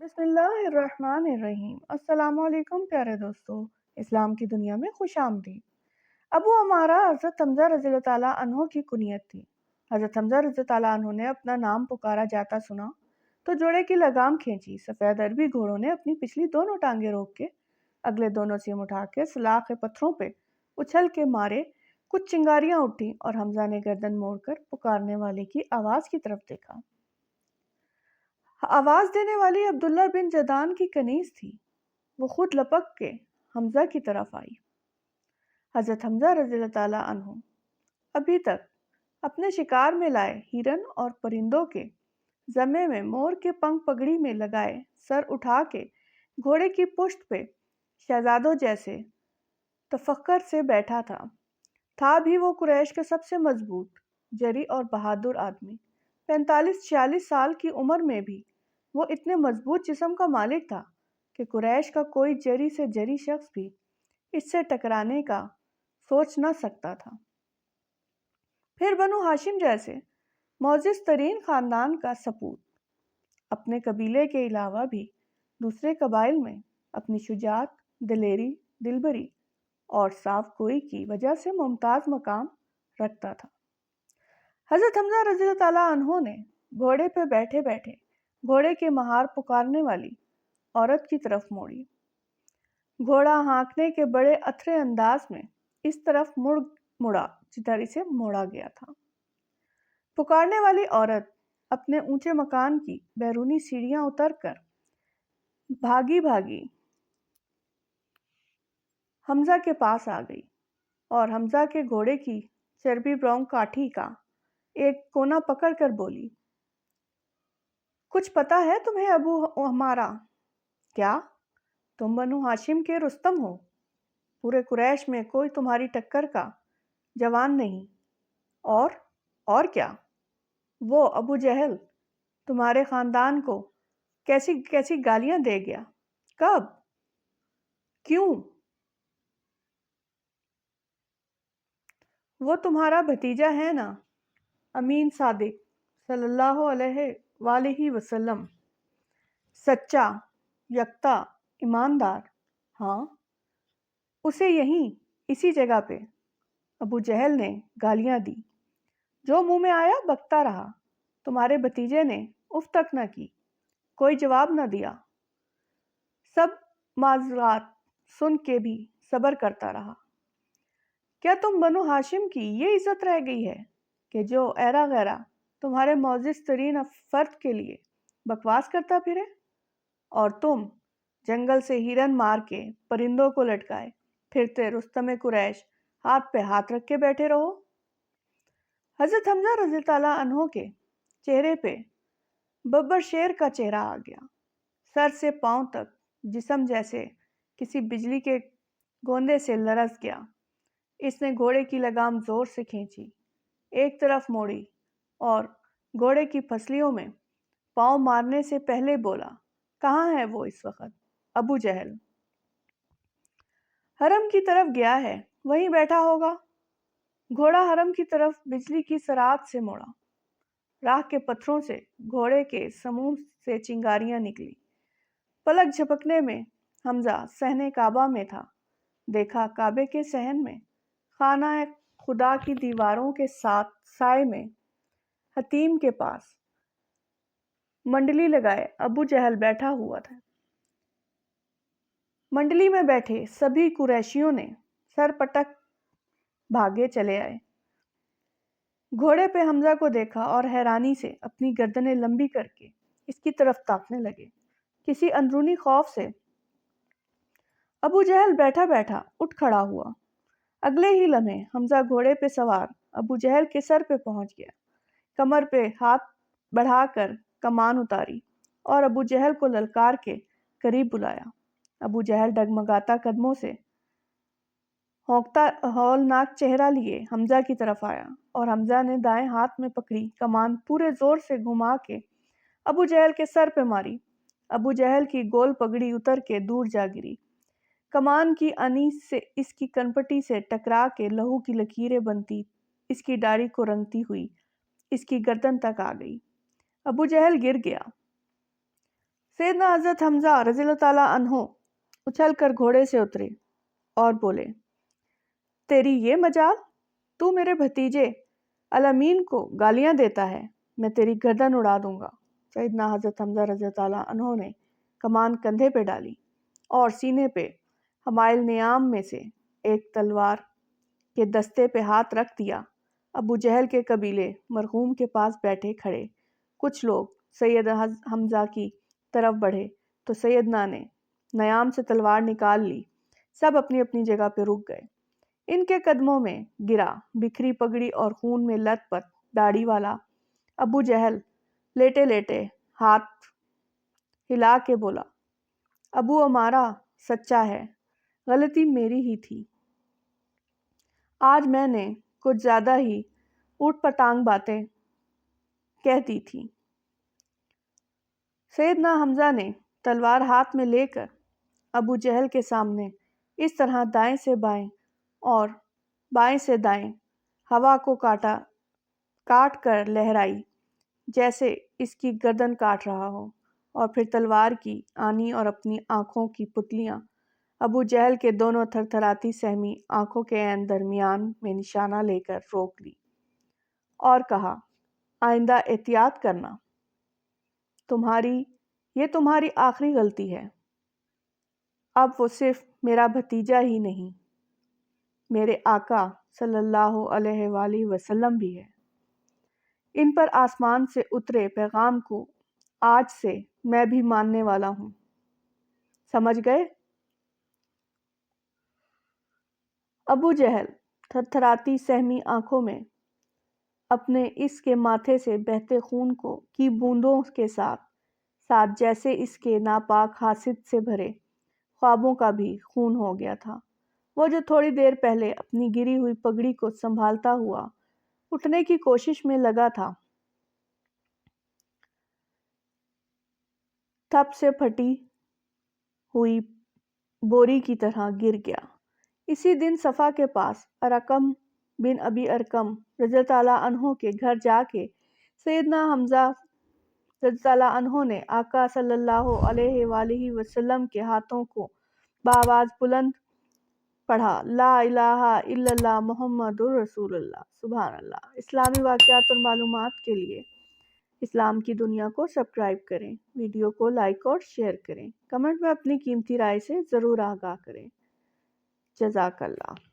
بسم اللہ الرحمن الرحیم۔ السلام علیکم پیارے دوستو، اسلام کی دنیا میں خوش آمدید۔ ابو عمارہ حضرت حمزہ رضی اللہ تعالیٰ عنہ کی کنیت تھی۔ حضرت حمزہ رضی اللہ تعالیٰ عنہ نے اپنا نام پکارا جاتا سنا تو جوڑے کی لگام کھینچی۔ سفید عربی گھوڑوں نے اپنی پچھلی دونوں ٹانگیں روک کے اگلے دونوں سیم اٹھا کے سلاخ پتھروں پہ اچھل کے مارے کچھ چنگاریاں اٹھیں اور حمزہ نے گردن موڑ کر پکارنے والے کی آواز کی طرف دیکھا۔ آواز دینے والی عبداللہ بن جدان کی کنیز تھی۔ وہ خود لپک کے حمزہ کی طرف آئی۔ حضرت حمزہ رضی اللہ تعالیٰ عنہ ابھی تک اپنے شکار میں لائے ہرن اور پرندوں کے ذمے میں مور کے پنکھ پگڑی میں لگائے سر اٹھا کے گھوڑے کی پشت پہ شہزادوں جیسے تفکر سے بیٹھا تھا بھی وہ قریش کے سب سے مضبوط، جری اور بہادر آدمی۔ 45-46 سال کی عمر میں بھی وہ اتنے مضبوط جسم کا مالک تھا کہ قریش کا کوئی جری سے جری شخص بھی اس سے ٹکرانے کا سوچ نہ سکتا تھا۔ پھر بنو ہاشم جیسے معزز ترین خاندان کا سپوت اپنے قبیلے کے علاوہ بھی دوسرے قبائل میں اپنی شجاعت، دلیری، دلبری اور صاف گوئی کی وجہ سے ممتاز مقام رکھتا تھا۔ حضرت حمزہ رضی اللہ تعالیٰ عنہ نے گھوڑے پہ بیٹھے بیٹھے گھوڑے کے مہار پکارنے والی عورت کی طرف موڑی۔ گھوڑا ہانکنے کے بڑے اتھرے انداز میں اس طرف مڑا جدھر اسے موڑا گیا تھا۔ پکارنے والی عورت اپنے اونچے مکان کی بیرونی سیڑھیاں اتر کر بھاگی بھاگی حمزہ کے پاس آ گئی اور حمزہ کے گھوڑے کی چربی برونگ کاٹھی کا ایک کونا پکڑ کر بولی، کچھ پتا ہے تمہیں ابو عمارہ؟ کیا تم بنو ہاشم کے رستم ہو؟ پورے قریش میں کوئی تمہاری ٹکر کا جوان نہیں۔ اور کیا؟ وہ ابو جہل تمہارے خاندان کو کیسی کیسی گالیاں دے گیا؟ کب؟ کیوں؟ وہ تمہارا بھتیجا ہے نا، امین صادق صلی اللہ علیہ وآلہ وسلم، سچا، یکتا، ایماندار۔ ہاں، اسے اسی جگہ پہ ابو جہل نے گالیاں دی۔ جو منہ میں آیا بکتا رہا۔ تمہارے بھتیجے نے اف تک نہ کی، کوئی جواب نہ دیا، سب معذرات سن کے بھی صبر کرتا رہا۔ کیا تم بنو ہاشم کی یہ عزت رہ گئی ہے کہ جو ایرا غیرا تمہارے معزز ترین فرد کے لیے بکواس کرتا پھرے، اور تم جنگل سے ہرن مار کے پرندوں کو لٹکائے پھرتے رستم قریش ہاتھ پہ ہاتھ رکھ کے بیٹھے رہو؟ حضرت حمزہ رضی اللہ عنہ کے چہرے پہ ببر شیر کا چہرہ آ گیا۔ سر سے پاؤں تک جسم جیسے کسی بجلی کے گوندے سے لرز گیا۔ اس نے گھوڑے کی لگام زور سے کھینچی، ایک طرف موڑی اور گھوڑے کی پسلیوں میں پاؤں مارنے سے پہلے بولا، کہاں ہے وہ اس وقت؟ ابو جہل حرم کی طرف گیا ہے، وہیں بیٹھا ہوگا۔ گھوڑا حرم کی طرف بجلی کی سرعت سے موڑا۔ راہ کے پتھروں سے گھوڑے کے سموم سے چنگاریاں نکلی۔ پلک جھپکنے میں حمزہ صحن کعبہ میں تھا۔ دیکھا کعبے کے صحن میں خانہ خدا کی دیواروں کے ساتھ سائے میں حتیم کے پاس منڈلی لگائے ابو جہل بیٹھا ہوا تھا۔ منڈلی میں بیٹھے سبھی قریشیوں نے سر پٹک بھاگے چلے آئے۔ گھوڑے پہ حمزہ کو دیکھا اور حیرانی سے اپنی گردنیں لمبی کر کے اس کی طرف تاکنے لگے۔ کسی اندرونی خوف سے ابو جہل بیٹھا بیٹھا اٹھ کھڑا ہوا۔ اگلے ہی لمحے حمزہ گھوڑے پہ سوار ابو جہل کے سر پہ پہنچ گیا، کمر پہ ہاتھ بڑھا کر کمان اتاری اور ابو جہل کو للکار کے قریب بلایا۔ ابو جہل ڈگمگاتا قدموں سے ہونکتا ہولناک چہرہ لیے حمزہ کی طرف آیا اور حمزہ نے دائیں ہاتھ میں پکڑی کمان پورے زور سے گھما کے ابو جہل کے سر پہ ماری۔ ابو جہل کی گول پگڑی اتر کے دور جا گری۔ کمان کی انی سے اس کی کنپٹی سے ٹکرا کے لہو کی لکیریں بنتی اس کی داڑھی کو رنگتی ہوئی اس کی گردن تک آ گئی۔ ابو جہل گر گیا۔ سیدنا حضرت حمزہ رضی اللہ تعالیٰ عنہ اچھل کر گھوڑے سے اترے اور بولے، تیری یہ مجال؟ تو میرے بھتیجے الامین کو گالیاں دیتا ہے، میں تیری گردن اڑا دوں گا۔ سیدنا حضرت حمزہ رضی اللہ تعالیٰ عنہ نے کمان کندھے پہ ڈالی اور سینے پہ حمائل نیام میں سے ایک تلوار کے دستے پہ ہاتھ رکھ دیا۔ ابو جہل کے قبیلے مرحوم کے پاس بیٹھے کھڑے کچھ لوگ سید حمزہ کی طرف بڑھے تو سیدنا نے نیام سے تلوار نکال لی۔ سب اپنی اپنی جگہ پہ رک گئے۔ ان کے قدموں میں گرا بکھری پگڑی اور خون میں لت پت داڑھی والا ابو جہل لیٹے لیٹے ہاتھ ہلا کے بولا، ابو ہمارا سچا ہے، غلطی میری ہی تھی، آج میں نے کچھ زیادہ ہی اوٹ پٹانگ باتیں کہہ دی تھی۔ سیدنا حمزہ نے تلوار ہاتھ میں لے کر ابو جہل کے سامنے اس طرح دائیں سے بائیں اور بائیں سے دائیں ہوا کو کاٹ کر لہرائی جیسے اس کی گردن کاٹ رہا ہو، اور پھر تلوار کی آنی اور اپنی آنکھوں کی پتلیاں ابو جہل کے دونوں تھر تھراتی سہمی آنکھوں کے عین درمیان میں نشانہ لے کر روک لی اور کہا، آئندہ احتیاط کرنا، یہ تمہاری آخری غلطی ہے۔ اب وہ صرف میرا بھتیجا ہی نہیں، میرے آقا صلی اللہ علیہ وآلہ وسلم بھی ہے۔ ان پر آسمان سے اترے پیغام کو آج سے میں بھی ماننے والا ہوں، سمجھ گئے؟ ابو جہل تھر تھراتی سہمی آنکھوں میں اپنے اس کے ماتھے سے بہتے خون کی بوندوں کے ساتھ ساتھ جیسے اس کے ناپاک حاسد سے بھرے خوابوں کا بھی خون ہو گیا تھا۔ وہ جو تھوڑی دیر پہلے اپنی گری ہوئی پگڑی کو سنبھالتا ہوا اٹھنے کی کوشش میں لگا تھا، تھپ سے پھٹی ہوئی بوری کی طرح گر گیا۔ اسی دن صفا کے پاس ارقم بن ابی ارقم رضی اللہ عنہ کے گھر جا کے سیدنا حمزہ رضی اللہ عنہ نے آقا صلی اللہ علیہ وآلہ وسلم کے ہاتھوں کو بآواز بلند پڑھا، لا الہ الا اللہ محمد الرسول اللہ، سبحان اللہ۔ اسلامی واقعات اور معلومات کے لیے اسلام کی دنیا کو سبسکرائب کریں، ویڈیو کو لائک اور شیئر کریں، کمنٹ میں اپنی قیمتی رائے سے ضرور آگاہ کریں۔ جزاک اللہ۔